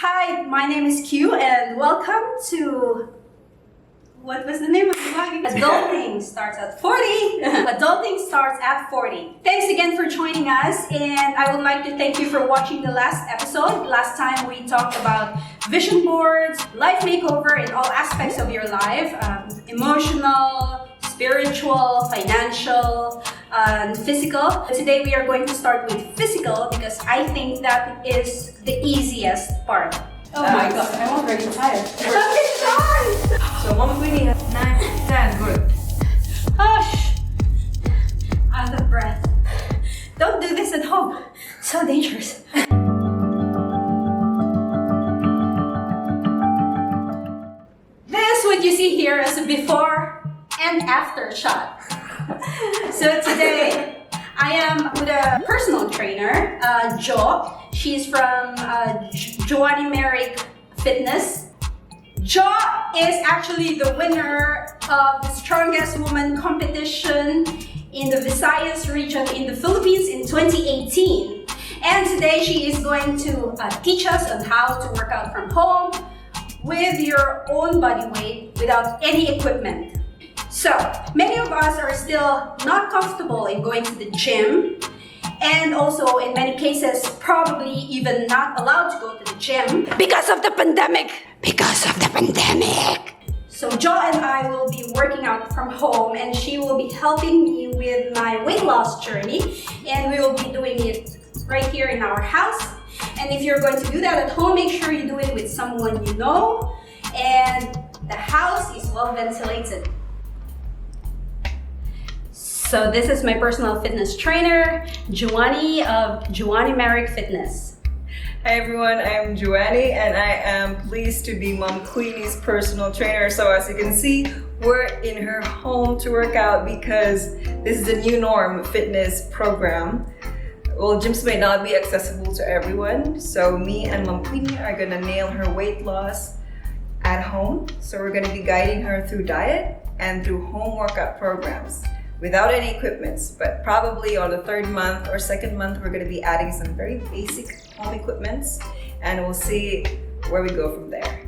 Hi, my name is Q and welcome to, what was the name of the vlog? Adulting starts at 40. Adulting starts at 40. Thanks again for joining us, and I would like to thank you for watching the last episode. Last time we talked about vision boards, life makeover in all aspects of your life, emotional, spiritual, financial, and physical. Today we are going to start with physical because I think that is the easiest part. Oh my god, I'm already tired. So Mom Queenie has 9, 10, good. Gosh, out of breath. Don't do this at home. So dangerous. This, what you see here, is a before and after shot. So today, I am with a personal trainer, Jo. She's from Joanny Merrick Fitness. Jo is actually the winner of the Strongest Woman competition in the Visayas region in the Philippines in 2018. And today she is going to teach us on how to work out from home with your own body weight without any equipment. So, many of us are still not comfortable in going to the gym, and also in many cases probably even not allowed to go to the gym because of the pandemic. So Jo and I will be working out from home, and she will be helping me with my weight loss journey, and we will be doing it right here in our house. And if you're going to do that at home, make sure you do it with someone you know, and the house is well ventilated. So this is my personal fitness trainer, Joanny of Joanny Merrick Fitness. Hi everyone, I'm Joanny and I am pleased to be Mom Queenie's personal trainer. So as you can see, we're in her home to work out because this is the new norm fitness program. Well, gyms may not be accessible to everyone, so me and Mom Queenie are gonna nail her weight loss at home. So we're gonna be guiding her through diet and through home workout programs, without any equipments, but probably on the third month or second month, we're gonna be adding some very basic home equipments, and we'll see where we go from there.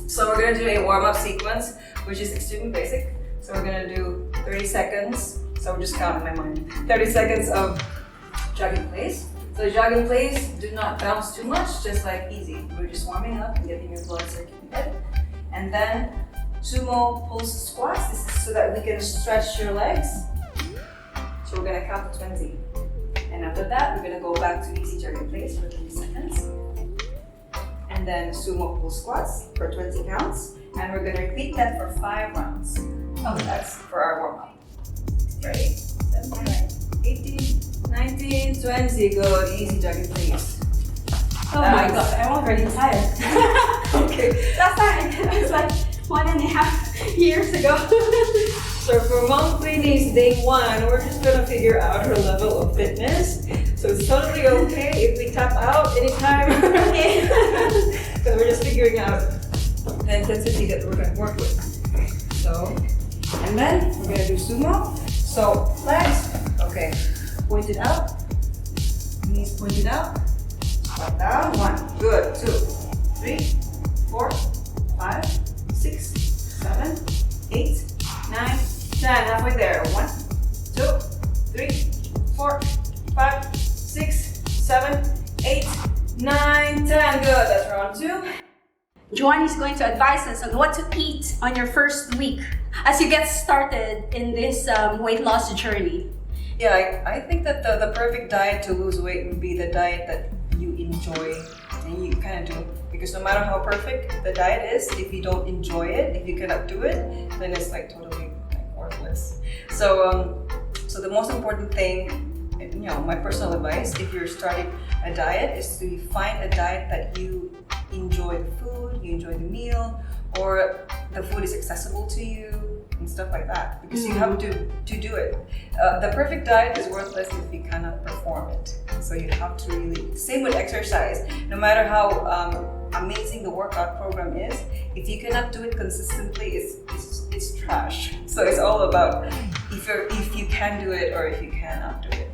So we're gonna do a warm-up sequence, which is extremely basic. So we're gonna do 30 seconds, so we're just counting my mind. 30 seconds of jogging place. So the jogging place, do not bounce too much, just like easy. We're just warming up and getting your blood circulated. And then sumo pulse squats. This is so that we can stretch your legs. So we're gonna count to 20. And after that, we're gonna go back to easy jogging place for 30 seconds. And then sumo pulse squats for 20 counts. And we're gonna repeat that for 5 rounds. Oh, that's for our warm up. Ready? 7, 18, 19, 20. Good. Easy jogging place. Oh my god, I'm already tired. Okay. Last time it was like 1.5 years ago. So for Mom Queenie's day 1, we're just gonna figure out her level of fitness. So it's totally okay if we tap out anytime. Because we're just figuring out the intensity that we're gonna work with. So, and then we're gonna do sumo. So legs, okay, pointed out, knees pointed out, squat down, 1, good, 2, 3, 4, 5, 6, 7, 8, 9, 10. Halfway there. 1, 2, 3, 4, 5, 6, 7, 8, 9, 10. Good. That's round 2. Joanny is going to advise us on what to eat on your first week as you get started in this weight loss journey. Yeah, I think that the perfect diet to lose weight would be the diet that you enjoy and you kind of do. Because no matter how perfect the diet is, if you don't enjoy it, if you cannot do it, then it's like totally worthless. So, so the most important thing, my personal advice, if you're starting a diet, is to find a diet that you enjoy the food, you enjoy the meal, or the food is accessible to you and stuff like that. Because you have to do it. The perfect diet is worthless if you cannot perform it. So you have to really, same with exercise. No matter how amazing the workout program is, if you cannot do it consistently, it's trash. So it's all about if you can do it or if you cannot do it.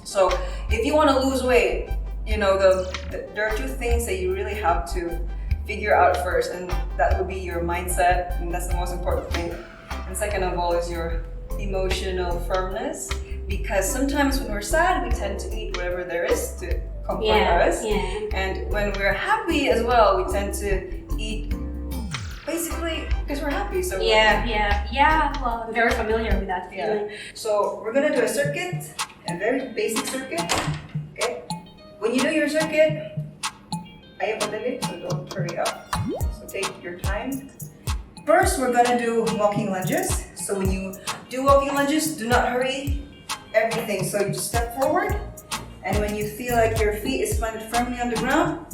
So if you want to lose weight, you know, there are two things that you really have to figure out first, and that would be your mindset, and that's the most important thing. And second of all is your emotional firmness, because sometimes when we're sad, we tend to eat whatever there is to comfort us. And when we're happy as well, we tend to eat basically because we're happy. So well, I'm very familiar with that feeling. So we're gonna do a circuit, a very basic circuit. Okay. When you do your circuit, ayaw madali, so don't hurry up. So take your time. First, we're gonna do walking lunges. So when you do walking lunges, do not hurry everything. So you just step forward, and when you feel like your feet is planted firmly on the ground,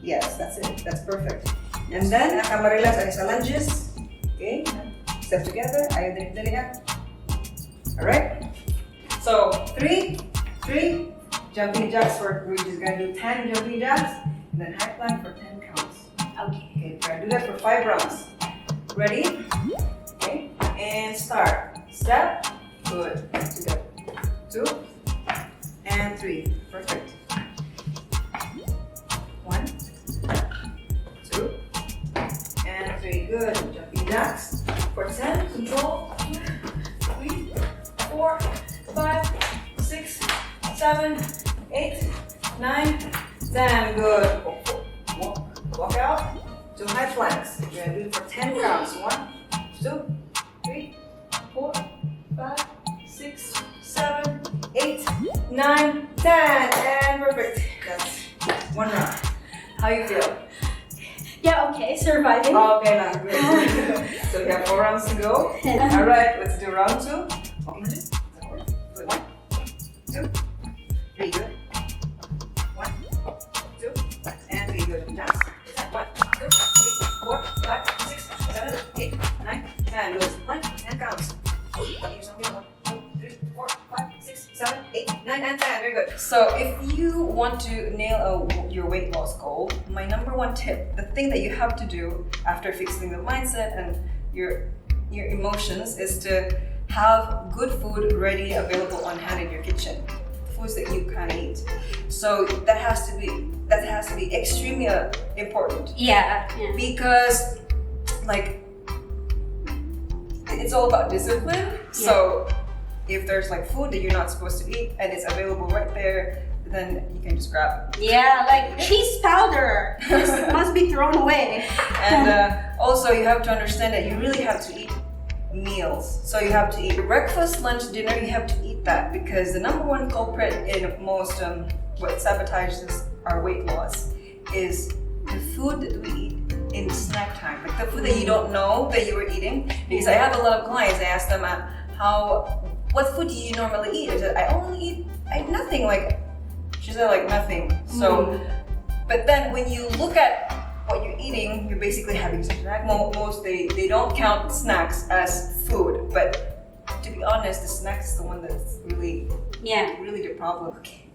yes, that's it. That's perfect. And then, nakamarilas ay sa lunges. Okay, step together. Ayaw dali yan. Alright? So, three jumping jacks. We're just gonna do 10 jumping jacks, and then high plank for 10 counts. Okay. Try to do that for 5 rounds. Ready? Okay, and start. Step, good. Together. 2 and 3. Perfect. 1, 2, and 3. Good. Jumping jacks for 10. Control. 3, 4, 5, 6, 7, 8, 9, 10. Good. Walk out. 2 high planks. You're gonna do it for 10 counts. 1, 2, 3, 4, 5, 6, 7, 8, 9, 10. And perfect. That's 1 round. How you feel? Yeah, okay, surviving. Okay, now good. So we have 4 rounds to go. Alright, let's do round 2. Okay. Good. 1, 2, 3. Good. 1, 2, and 3. Good. Jumps. 1, 2, 3, 4, 5, 6, 7, 8, 9, 10. Good. 1, 10 counts. 1, 2, 3, 4, 5, 6, 7, 8, 9, and 10. Very good. So if you want to nail your weight loss goal, my number 1 tip, the thing that you have to do after fixing the mindset and your emotions, is to have good food ready, available on hand in your kitchen. Foods that you can eat. So that has to be extremely important. Yeah. Because like it's all about discipline. So if there's like food that you're not supposed to eat and it's available right there, then you can just grab it. Yeah, like cheese powder. This must be thrown away. And also you have to understand that you really have to eat meals. So you have to eat breakfast, lunch, dinner. You have to eat that, because the number 1 culprit in most what sabotages our weight loss is the food that we eat in snack time, like the food that you don't know that you were eating. Because I have a lot of clients, I ask them what food do you normally eat? I said, I only eat nothing. Like she said, like nothing. So but then when you look at what you're eating, you're basically having snack. Most they don't count snacks as food, but to be honest, the snack is the one that's really the problem. Okay.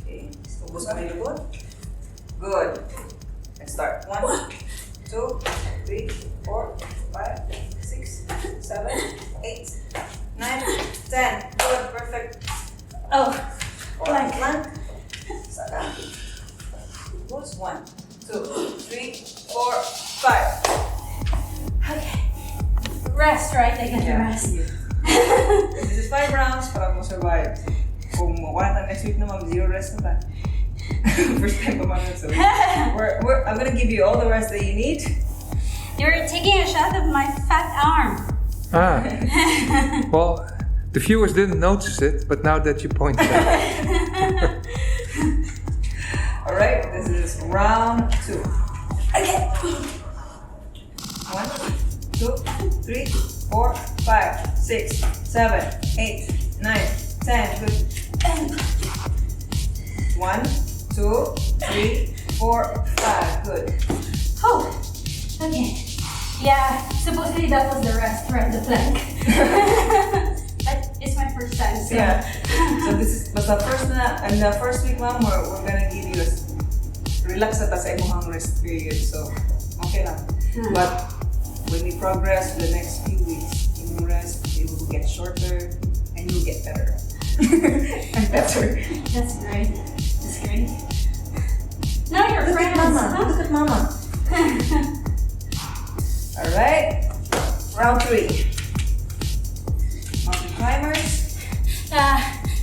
Okay, so good. Let's start. 1, 2, 3, 4, 5, 6, 7, 8, 9, 10. Good, perfect. Oh, Plank. Saka. What's 1, 2, 3, 4, 5. okay. Rest, right? I get to rest. This is 5 rounds para mo survive. Kung mawala next week naman, 0 rest na tayo. First time pa man. So I'm gonna give you all the rest that you need. You're taking a shot of my fat arm. Well, the viewers didn't notice it, but now that you pointed it out. Alright, this is round 2. Okay. 1, 2, 3, 4, 5, 6, 7, 8, 9, 10. Good. 1, 2, 3, 4, 5. Good. Oh, okay. Yeah, supposedly that was the rest, right? The plank. But it's my first time, so. Yeah. So this was the first week, ma'am. We're gonna give you a relax at sa imong rest period. So okay lang. But when we progress in the next few weeks, in rest, it will get shorter and you'll get better. And better. That's great. That's great. Now you're Look friends. at mama. Huh? Look at mama. Alright. Round 3. Mountain climbers.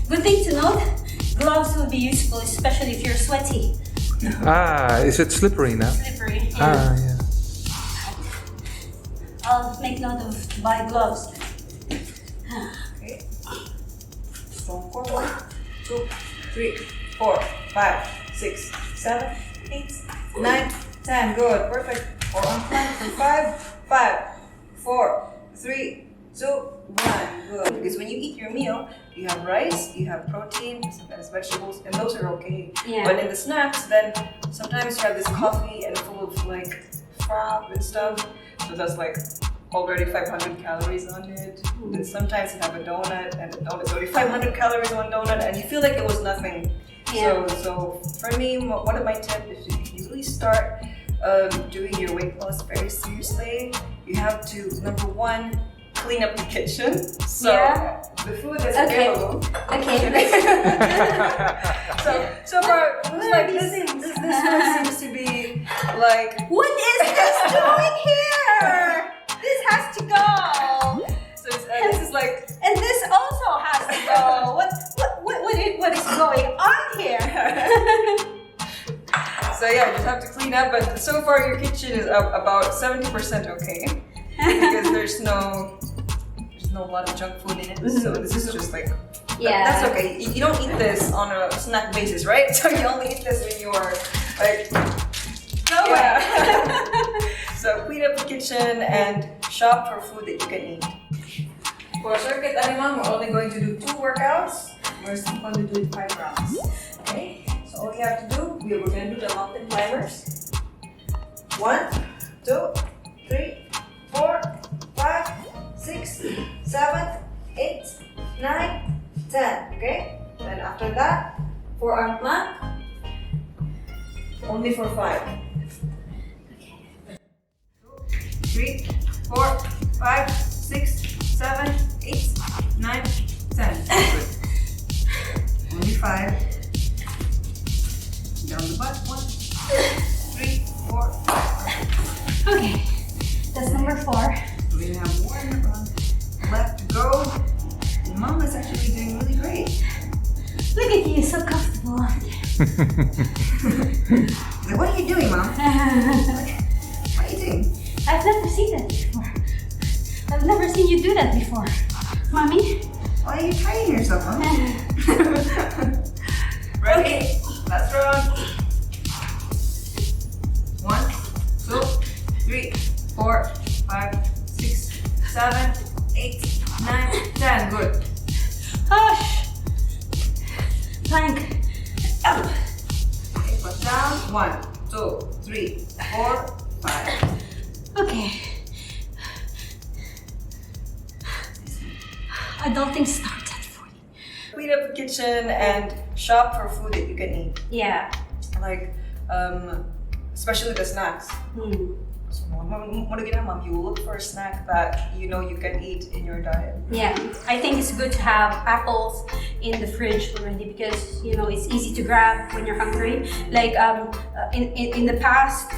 Good thing to note, gloves will be useful, especially if you're sweaty, Ah, is it slippery now? slippery. Ah, yeah. I'll make note of buy gloves. Okay. Strong core. 1, 2, 3, 4, 5, 6, 7, 8, 9, 10. Good. Perfect. Or on plank for 5, 4, 3, 2, 1. Good. Because when you eat your meal, you have rice, you have protein, sometimes vegetables, and those are okay. Yeah. But in the snacks, then sometimes you have this coffee and full of like frap and stuff. So that's like already 500 calories on it. And sometimes you have a donut and the donut's already 500 calories on donut and you feel like it was nothing. Yeah. So for me, one of my tips is if you really start doing your weight loss very seriously, you have to, number 1, clean up the kitchen. So Yeah. the food that's Okay. available. Okay. So far, it was What like are these this things? one seems to be like What is this doing here? This has to go. so this is like And this also has to go. What is going on here? so yeah, you just have to clean up. But so far, your kitchen is up about 70% okay because there's no lot of junk food in it. So this is just like Yeah. that's okay. You don't eat this on a snack basis, right? So you only eat this when you are like Go yeah. away. So clean up the kitchen and shop for food that you can eat. For circuit animal, we're only going to do 2 workouts. We're still going to do it 5 rounds. Okay? So all you have to do, we're going to do the mountain climbers. 1, 2, 3, 4, 5, 6, 7, 8, 9, 10. Okay? Then after that, forearm plank. Only for 5. 3, 4, 5, 6, 7, 8, 9, 10. Good. Only 5. Down the butt. 1, 2, 3, 4, 5. Okay. That's number 4. We have 1 round left to go. And Mama's actually doing really great. Look at you, so comfortable. Like, what are you doing, Mom? What are you doing? I've never seen that before. I've never seen you do that before. Mommy? Why are you trying yourself, Mom? Ready? Last round. 1, 2, 3, 4, 5, 6, 7, 8, 9, 10. Good. Hush! Plank. Up. Okay, put down. 1, 2, 3, 4, 5. Okay. Adulting starts at 40. Clean up the kitchen and shop for food that you can eat. Yeah. Like, especially the snacks. So, what again, Mom? You will look for a snack that you know you can eat in your diet. Yeah, I think it's good to have apples in the fridge already because you know it's easy to grab when you're hungry. Like in the past,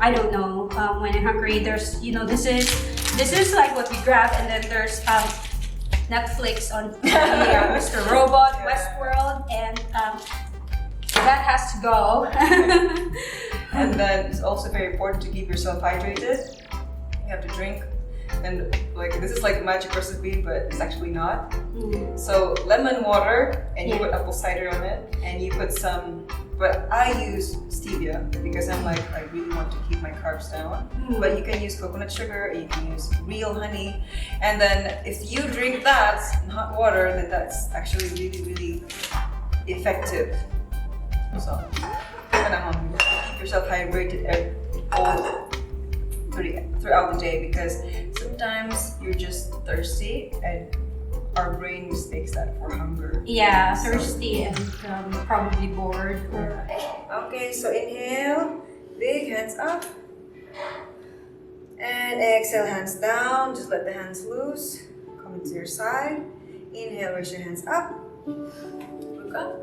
I don't know when I'm hungry. There's this is like what we grab, and then there's Netflix on Mr. Robot, Westworld, and that has to go. And then it's also very important to keep yourself hydrated. You have to drink. And like this is like a magic recipe, but it's actually not. So lemon water, and you put apple cider on it, and you put some. But I use stevia because I really want to keep my carbs down. But you can use coconut sugar, and you can use real honey, and then if you drink that in hot water, then that's actually really, really effective. So, keep yourself hydrated throughout the day because sometimes you're just thirsty and our brain mistakes that for hunger. Yeah, thirsty and probably bored. Okay, so inhale, big hands up. And exhale, hands down. Just let the hands loose. Come into your side. Inhale, raise your hands up. Look up.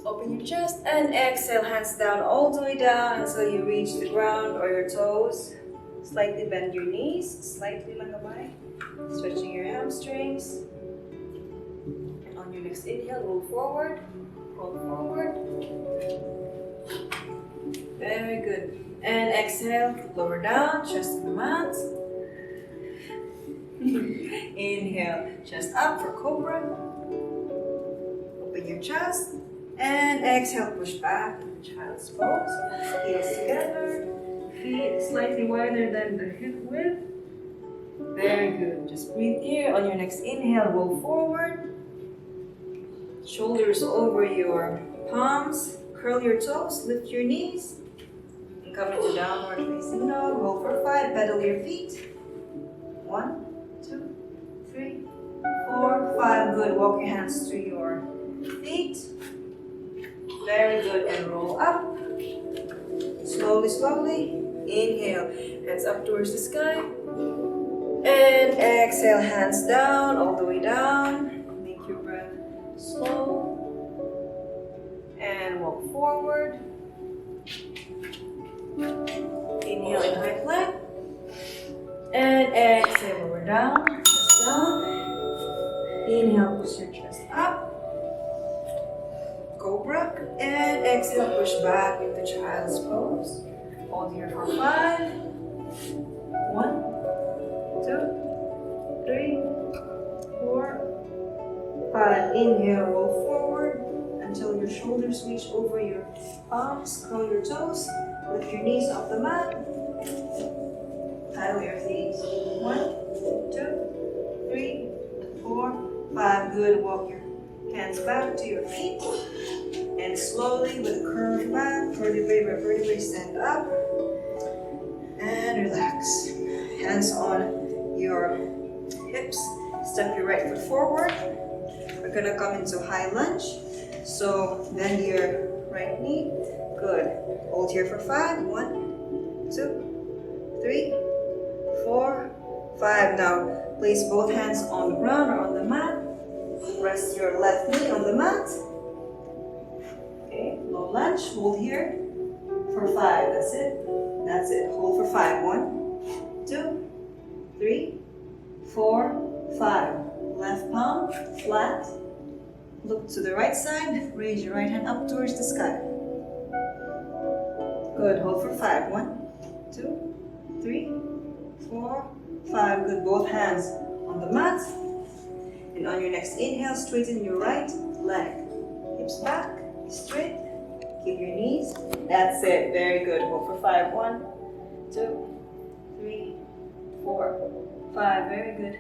Open your chest. And exhale, hands down all the way down until you reach the ground or your toes. Slightly bend your knees. Slightly lang kamay. Stretching your hamstrings. And on your next inhale, roll forward. Roll forward. Very good. And exhale, lower down, chest to the mat. Inhale, chest up for cobra. Open your chest. And exhale, push back to child's pose. Heels together. Feet slightly wider than the hip width. Very good. Just breathe here. On your next inhale, roll forward. Shoulders over your palms. Curl your toes. Lift your knees. And come into downward facing dog. Roll for 5. Pedal your feet. 1, 2, 3, 4, 5. Good. Walk your hands through your feet. Very good. And roll up. Slowly, slowly. Inhale. Hands up towards the sky. And exhale. Hands down. All the way down. Make your breath slow. And walk forward. Inhale in high plank. And exhale. Lower down. Chest down. Inhale. Push your chest up. Cobra. And exhale. Push back into child's pose. Hold here for 5. 1, 2, 3, 4, 5. Inhale, roll forward until your shoulders reach over your palms. Curl your toes. Lift your knees off the mat. Pedal your feet. 1, 2, 3, 4, 5. Good. Walk your hands back to your feet. And slowly, with a curved back, vertebrae by vertebrae, stand up. And relax. Hands on your hips. Step your right foot forward. We're gonna come into high lunge. So bend your right knee. Good. Hold here for 5. 1, 2, 3, 4, 5. Now place both hands on the ground or on the mat. Rest your left knee on the mat. Okay, low lunge. Hold here for 5. That's it. That's it. Hold for 5. 1, 2, 3, 4, 5. Left palm flat. Look to the right side. Raise your right hand up towards the sky. Good. Hold for 5. 1, 2, 3, 4, 5. Good. Both hands on the mat. And on your next inhale, straighten your right leg. Hips back. Straight. Keep your knees. That's it. Very good. Hold for 5. 1, 2, 3, 4, 5. Very good.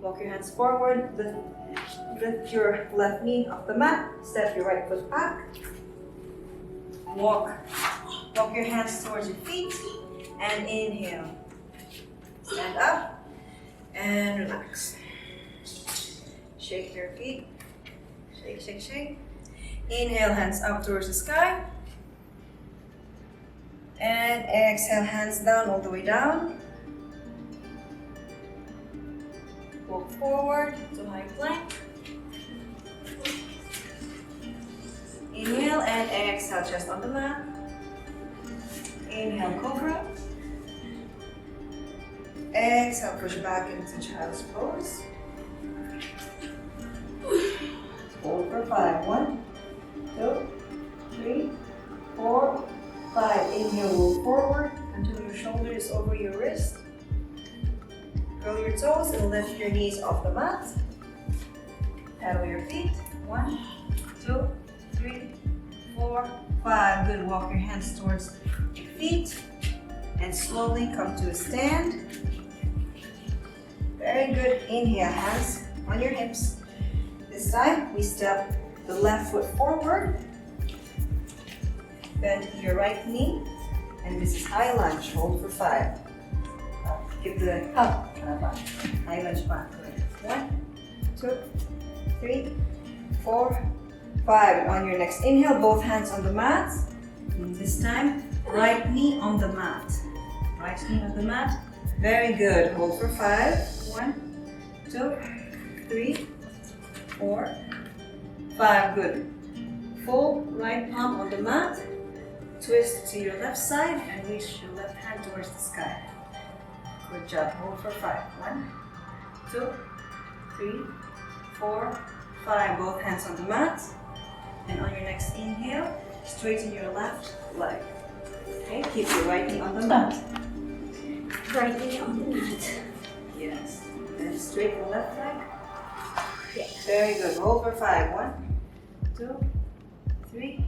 Walk your hands forward. Lift your left knee off the mat. Step your right foot back. Walk your hands towards your feet. And inhale. Stand up. And relax. Shake your feet. Shake, shake, shake. Inhale, hands up towards the sky. And exhale, hands down all the way down. Walk forward to high plank. Inhale and exhale, chest on the mat. Inhale, cobra. Exhale, push back into child's pose. Hold for 5. 1, 2, 3, 4, 5. Inhale, roll forward until your shoulder is over your wrist. Curl your toes and lift your knees off the mat. Paddle your feet. 1, 2, 3, 4, 5. Good. Walk your hands towards your feet and slowly come to a stand. Very good. Inhale, hands on your hips. This time we step the left foot forward. Bend your right knee. And this is high lunge. Hold for 5. Give the up. High lunge back. 1, 2, 3, 4, 5. And on your next inhale, both hands on the mat. And this time, right knee on the mat. Right knee on the mat. Very good. Hold for 5. 1, 2, 3, 4, 5. Good. Full right palm on the mat. Twist to your left side and reach your left hand towards the sky. Good job. Hold for 5. 1, 2, 3, 4, 5. Both hands on the mat. And on your next inhale, straighten your left leg. Okay, keep your right knee on the mat. Right knee on the mat. Yes. Then straighten the left leg. Yeah. Very good. Hold for 5. 1, 2, 3,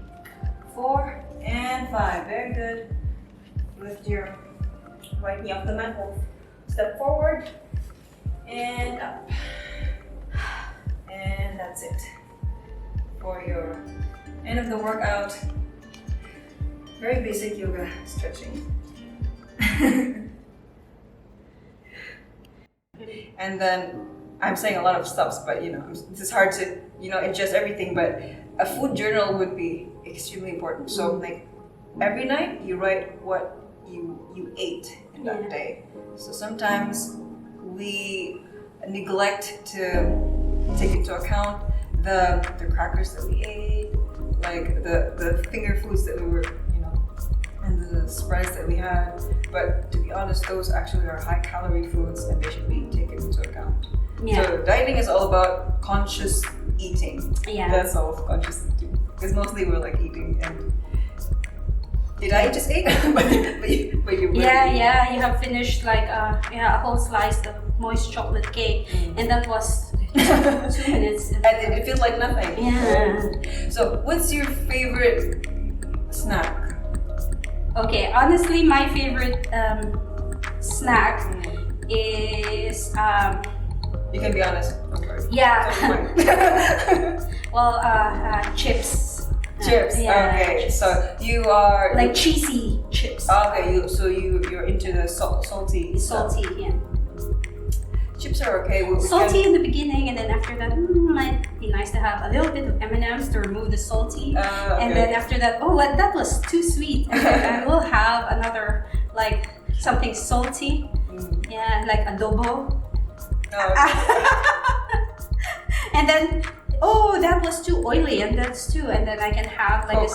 4, and 5. Very good. Lift your right knee off the mat. Step forward and up. And that's it for your end of the workout. Very basic yoga stretching. And then I'm saying a lot of stuff, but this is hard to ingest everything. But a food journal would be extremely important. So like every night you write what you ate in that day. So sometimes we neglect to take into account the crackers that we ate, like the finger foods that we were, and the spreads that we had. But to be honest, those actually are high calorie foods and they should be taken into account. Yeah. So dieting is all about conscious eating. Yeah. That's all, conscious eating. Because mostly we're like eating and did I just eat? but you really Yeah, you have finished like a whole slice of moist chocolate cake, and that was 2 minutes. And it feels like nothing. Yeah. So what's your favorite snack? Okay, honestly, my favorite snack is You can be honest. yeah. Totally. Well, chips. Chips. Yeah, Okay. chips. So you are Like cheesy chips. okay. You're into the salty. Salty, yeah. Chips are okay. Salty in the beginning, and then after that, might be nice to have a little bit of M&Ms to remove the salty. Okay. And then after that, that was too sweet. And then I will have another, like, something salty. Yeah, like adobo. And then, that was too oily, and that's too. And then I can have like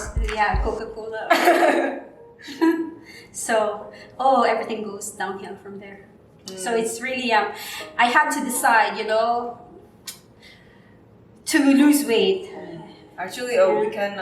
Coca-Cola. So, everything goes downhill from there. So it's really, I had to decide, to lose weight. Actually, we can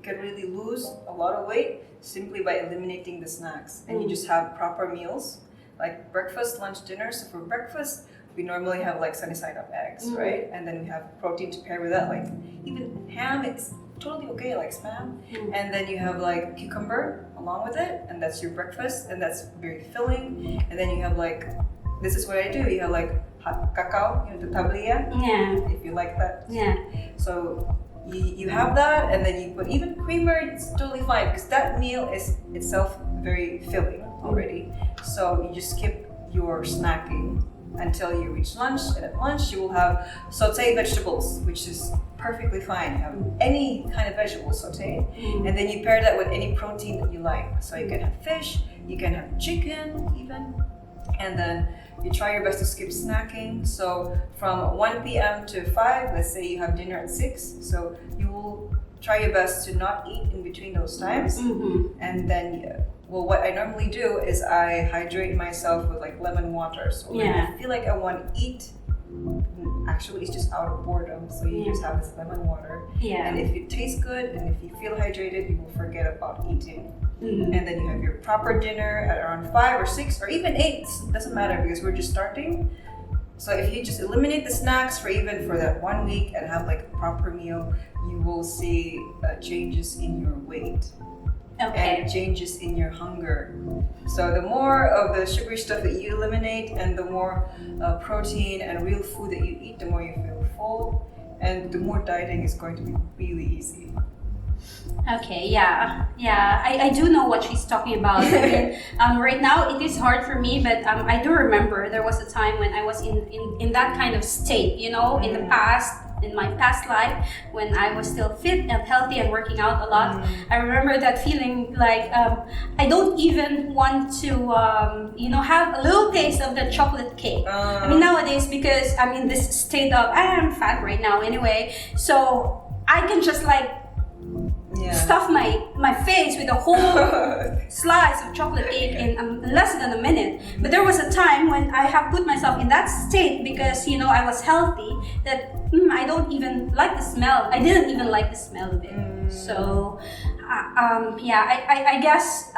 really lose a lot of weight simply by eliminating the snacks, and you just have proper meals like breakfast, lunch, dinner. So for breakfast, we normally have like sunny side up eggs, right? And then we have protein to pair with that, like even ham. It's totally okay, like spam. And then you have like cucumber along with it, and that's your breakfast, and that's very filling. And then you have like, this is what I do. You have like hot cacao, the tablilla. Yeah. If you like that. Yeah. So you have that, and then you put even creamer. It's totally fine because that meal is itself very filling already. So you just skip your snacking until you reach lunch, and at lunch you will have sauteed vegetables, which is perfectly fine. You have any kind of vegetable sauteed, and then you pair that with any protein that you like. So you can have fish, you can have chicken even, and then you try your best to skip snacking. So from 1 p.m. to 5, let's say you have dinner at 6, so you will try your best to not eat in between those times. And then what I normally do is I hydrate myself with like lemon water. So when I feel like I want to eat, actually it's just out of boredom. So you just have this lemon water. Yeah. And if it tastes good and if you feel hydrated, you will forget about eating. And then you have your proper dinner at around 5 or 6 or even 8. It doesn't matter because we're just starting. So if you just eliminate the snacks for that 1 week and have like a proper meal, you will see changes in your weight. And changes in your hunger. So the more of the sugary stuff that you eliminate and the more protein and real food that you eat, the more you feel full, and the more dieting is going to be really easy. Okay, yeah, I do know what she's talking about. I mean, right now it is hard for me, but I do remember there was a time when I was in that kind of state, in the past. in my past life when I was still fit and healthy and working out a lot. I remember that feeling like I don't even want to, have a little taste of the chocolate cake. I mean, nowadays, because I'm in this state of, I am fat right now anyway, so I can just stuff my face with a whole slice of chocolate cake in less than a minute. But there was a time when I have put myself in that state because I was healthy, that I don't even like the smell. I didn't even like the smell of it. So I guess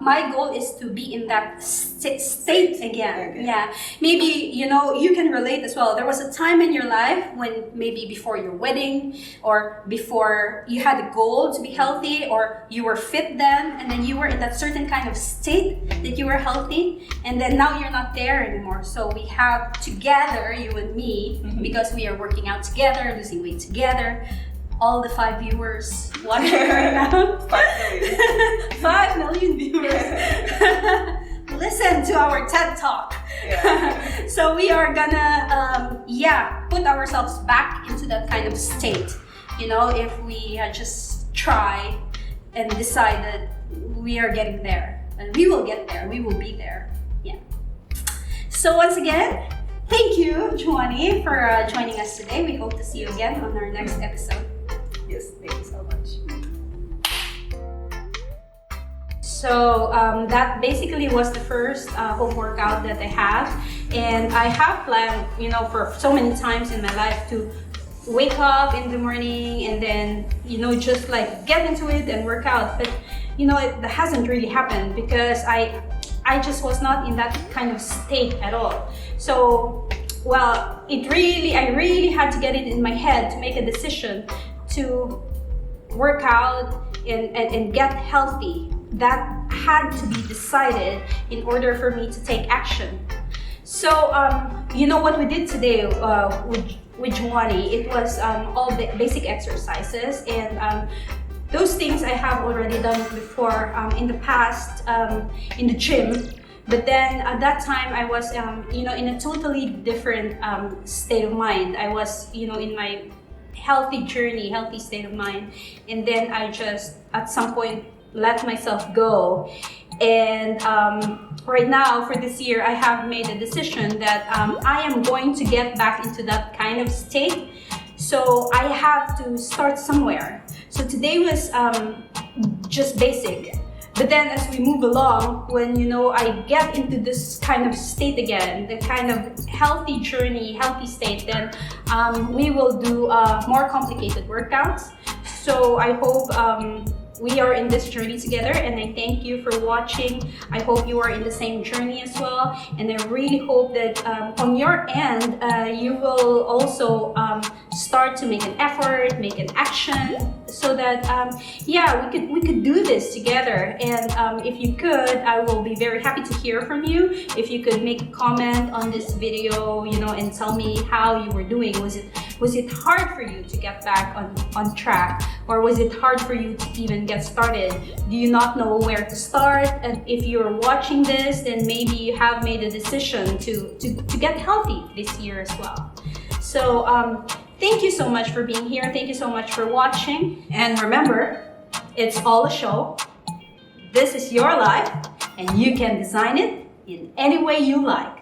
my goal is to be in that state again. Okay. Yeah, maybe you can relate as well. There was a time in your life when maybe before your wedding or before you had a goal to be healthy, or you were fit then, and then you were in that certain kind of state that you were healthy, and then now you're not there anymore. So we have together, you and me, because we are working out together, losing weight together. All the 5 viewers watching right now. 5 million. 5 million viewers. Listen to our TED Talk. Yeah. So we are gonna, put ourselves back into that kind of state. If we just try and decide that we are getting there. And we will get there. We will be there. Yeah. So once again, thank you, Joanie, for joining us today. We hope to see you again on our next episode. Yes, thank you so much. So that basically was the first home workout that I have, and I have planned, for so many times in my life to wake up in the morning and then, just get into it and work out. But it hasn't really happened because I just was not in that kind of state at all. So, I really had to get it in my head to make a decision to work out and get healthy. That had to be decided in order for me to take action. So, what we did today with Joanie, it was all basic exercises, and those things I have already done before in the past in the gym. But then at that time I was, in a totally different state of mind. I was, in my healthy journey, healthy state of mind, and then I just at some point let myself go. And right now for this year I have made a decision that I am going to get back into that kind of state. So I have to start somewhere. So today was just basic. But then as we move along, when I get into this kind of state again, the kind of healthy journey, healthy state, then we will do more complicated workouts. So I hope we are in this journey together, and I thank you for watching. I hope you are in the same journey as well, and I really hope that on your end you will also start to make an effort, make an action, so that we could do this together. And if you could, I will be very happy to hear from you. If you could make a comment on this video, and tell me how you were doing. Was it hard for you to get back on track, or was it hard for you to even get started? Do you not know where to start? And if you're watching this, then maybe you have made a decision to get healthy this year as well. So thank you so much for being here. Thank you so much for watching. And remember, it's all a show. This is your life, and you can design it in any way you like.